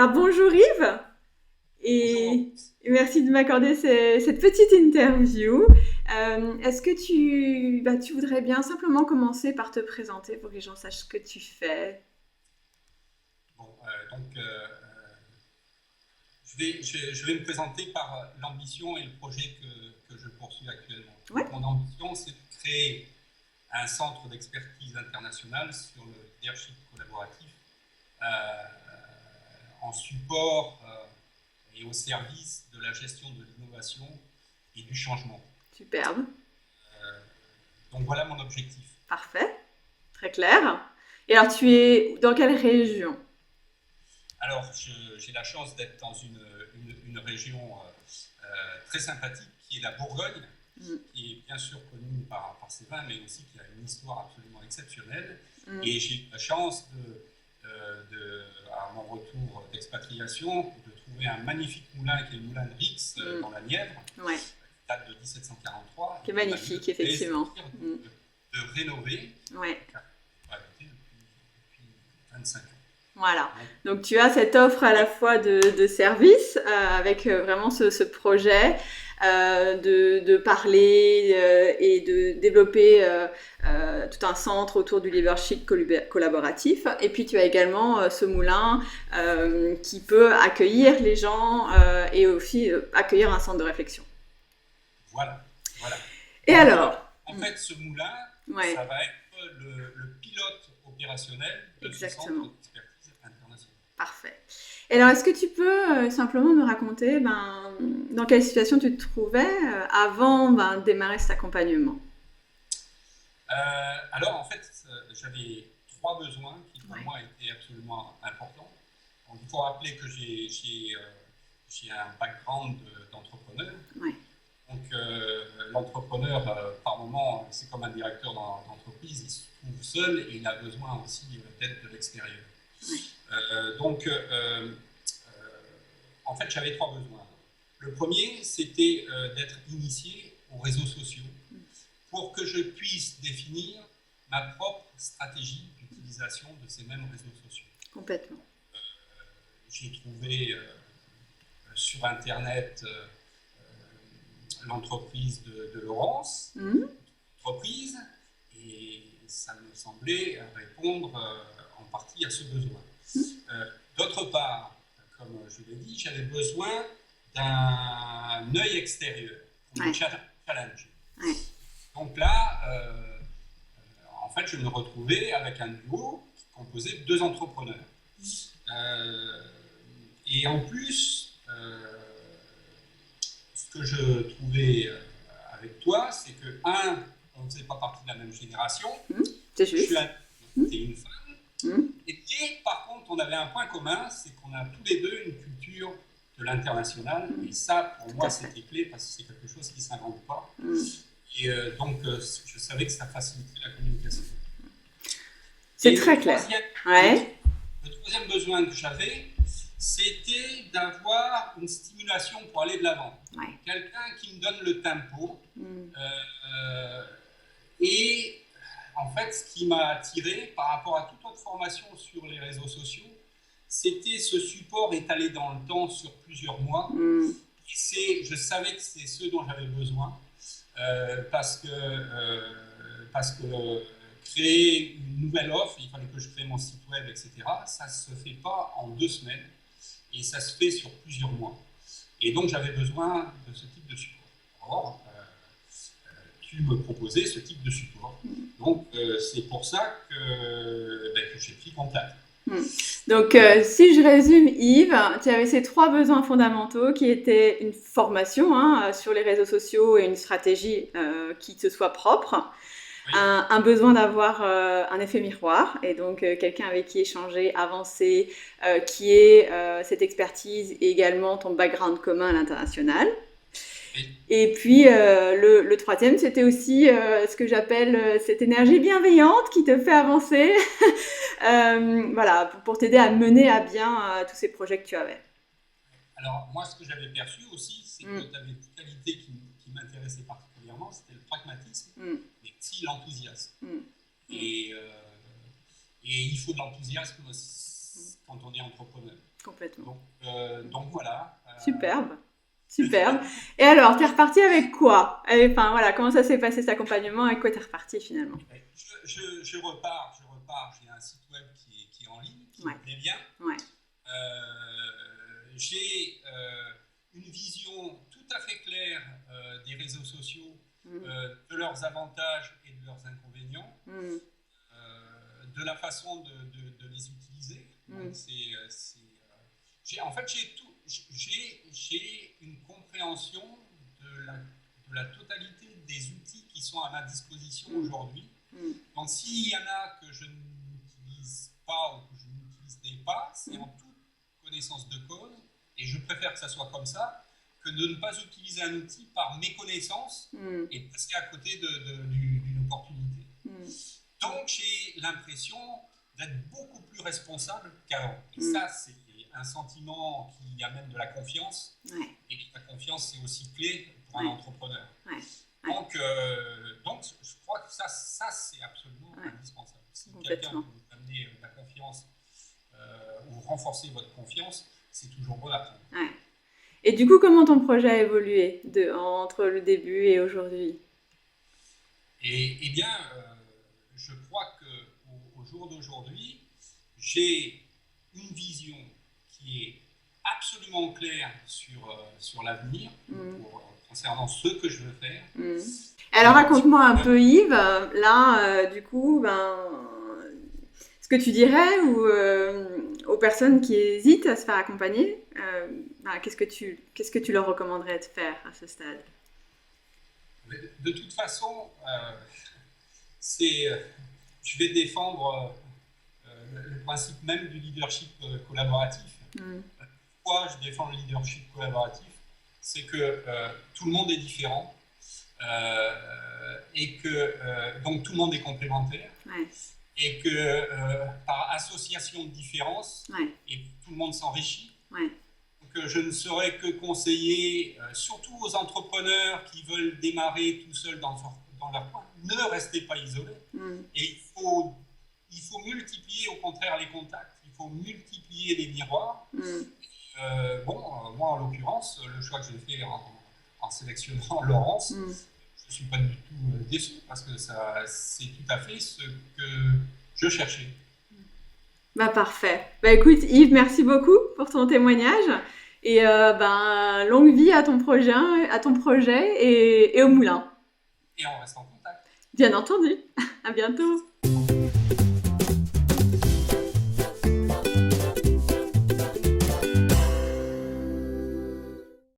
Alors bonjour Yves Bonjour. et merci de m'accorder cette petite interview. Est-ce que tu voudrais bien simplement commencer par te présenter pour que les gens sachent ce que tu fais? Bon, je vais me présenter par l'ambition et le projet que je poursuis actuellement. Ouais, Donc, mon ambition, c'est de créer un centre d'expertise international sur le leadership collaboratif euh, en support et au service de la gestion de l'innovation et du changement. superbe, Euh, donc voilà mon objectif. parfait, très clair. Et alors tu es dans quelle région? Alors, j'ai la chance d'être dans une région très sympathique qui est la Bourgogne, Mm, qui est bien sûr connue par ses vins, mais aussi qui a une histoire absolument exceptionnelle. mm, Et j'ai eu la chance à mon retour d'expatriation, de trouver un magnifique moulin qui est le moulin de Rix mm, dans la Nièvre, ouais, qui date de 1743, qui est et qu'on a eu le magnifique plaisir effectivement. Mm, de rénover, ouais. car on a habité depuis 25 ans. Voilà. Donc, Donc tu as cette offre à la fois de service avec vraiment ce projet de parler et de développer tout un centre autour du leadership collaboratif. Et puis tu as également ce moulin qui peut accueillir les gens et aussi accueillir un centre de réflexion. voilà, voilà. Et Donc, alors, en fait, ce moulin, ouais, ça va être le pilote opérationnel de ce centre exactement. d'expertise international. Parfait. Et alors, est-ce que tu peux simplement nous raconter dans quelle situation tu te trouvais avant de démarrer cet accompagnement? Alors, en fait, j'avais trois besoins qui, pour Ouais, moi, étaient absolument importants. Donc, il faut rappeler que j'ai un background d'entrepreneur. ouais, Donc, l'entrepreneur, par moment, c'est comme un directeur d'entreprise, il se trouve seul et il a besoin aussi d'aide de l'extérieur. ouais. Donc, en fait, j'avais trois besoins. Le premier, c'était d'être initié aux réseaux sociaux pour que je puisse définir ma propre stratégie d'utilisation de ces mêmes réseaux sociaux. Complètement. J'ai trouvé sur Internet l'entreprise de Laurence, Mhm. entreprise, et ça me semblait répondre en partie à ce besoin. Euh, D'autre part, comme je l'ai dit, j'avais besoin d'un œil extérieur pour me Ouais, challenger. ouais. Donc là, en fait, je me retrouvais avec un duo qui composait de deux entrepreneurs. Euh, et en plus, ce que je trouvais avec toi, c'est que, un, on ne faisait pas partie de la même génération, Mhm. C'est je suis juste. un, Mhm. t'es une femme, Mhm. et par contre, on avait un point commun, c'est qu'on a tous les deux une culture de l'international, et Mhm. ça, pour Tout moi, à fait. c'était clé, parce que c'est quelque chose qui ne s'invente pas. Mhm. Et je savais que ça faciliterait la communication. C'est Et très clair. Ouais, le troisième besoin que j'avais, c'était d'avoir une stimulation pour aller de l'avant. ouais. Quelqu'un qui me donne le tempo. Mhm. Euh, et en fait, ce qui m'a attiré par rapport à toute autre formation sur les réseaux sociaux, c'était ce support étalé dans le temps sur plusieurs mois. Mhm. Je savais que c'est ce dont j'avais besoin parce que créer une nouvelle offre, il fallait que je crée mon site web, etc. Ça ne se fait pas en 2 semaines et ça se fait sur plusieurs mois. Et donc j'avais besoin de ce type de support. Or, tu me proposais ce type de support. Donc c'est pour ça que j'ai pris contact. Hmm. Donc, si je résume, Yves, tu avais ces trois besoins fondamentaux qui étaient une formation sur les réseaux sociaux et une stratégie qui te soit propre, Oui, un besoin d'avoir un effet miroir et donc quelqu'un avec qui échanger, avancer, qui ait cette expertise et également ton background commun à l'international. oui, Et puis le troisième, c'était aussi ce que j'appelle cette énergie bienveillante qui te fait avancer, voilà, pour t'aider à mener à bien tous ces projets que tu avais. alors, moi, ce que j'avais perçu aussi, c'est que Mm, tu avais une qualité qui m'intéressait particulièrement, c'était le pragmatisme, mm, mais aussi l'enthousiasme. mm, mm. Et, euh, et il faut de l'enthousiasme, quand on est entrepreneur. Complètement. Donc voilà. Superbe. Superbe. Et alors, t'es reparti avec quoi? Enfin, voilà, comment ça s'est passé cet accompagnement? Avec quoi t'es reparti finalement? Je repars. J'ai un site web qui est en ligne, qui me plaît bien. Ouais. J'ai une vision tout à fait claire des réseaux sociaux, de leurs avantages et de leurs inconvénients, de la façon de les utiliser. Donc en fait, j'ai une compréhension de la totalité des outils qui sont à ma disposition aujourd'hui. Donc s'il y en a que je n'utilise pas ou que je n'utilise pas, c'est en toute connaissance de cause, et je préfère que ça soit comme ça que de ne pas utiliser un outil par méconnaissance et passer à côté d'une opportunité. Donc j'ai l'impression d'être beaucoup plus responsable qu'avant. Et ça, c'est un sentiment qui amène de la confiance. Et la confiance, c'est aussi clé pour un entrepreneur. Donc, je crois que ça c'est absolument indispensable. Si quelqu'un peut vous amener de la confiance ou renforcer votre confiance, c'est toujours bon à prendre. Et du coup, comment ton projet a évolué entre le début et aujourd'hui? Eh bien, je crois qu'au jour d'aujourd'hui, j'ai une vision qui est absolument claire sur l'avenir concernant ce que je veux faire. Alors raconte-moi un peu, Yves, là, du coup, ce que tu dirais aux personnes qui hésitent à se faire accompagner, qu'est-ce que tu leur recommanderais de faire à ce stade? De toute façon, je vais défendre le principe même du leadership collaboratif. Pourquoi je défends le leadership collaboratif? C'est que tout le monde est différent et que donc tout le monde est complémentaire et que par association de différences, et tout le monde s'enrichit. Donc je ne saurais que conseiller, surtout aux entrepreneurs qui veulent démarrer tout seuls dans leur coin, ne restez pas isolés. Et il faut multiplier au contraire les contacts, il faut multiplier les miroirs. Moi en l'occurrence, le choix que j'ai fait en sélectionnant Laurence, je ne suis pas du tout déçu parce que c'est tout à fait ce que je cherchais. Parfait. Écoute Yves, merci beaucoup pour ton témoignage et longue vie à ton projet et au moulin. Et on reste en contact. Bien entendu. À bientôt.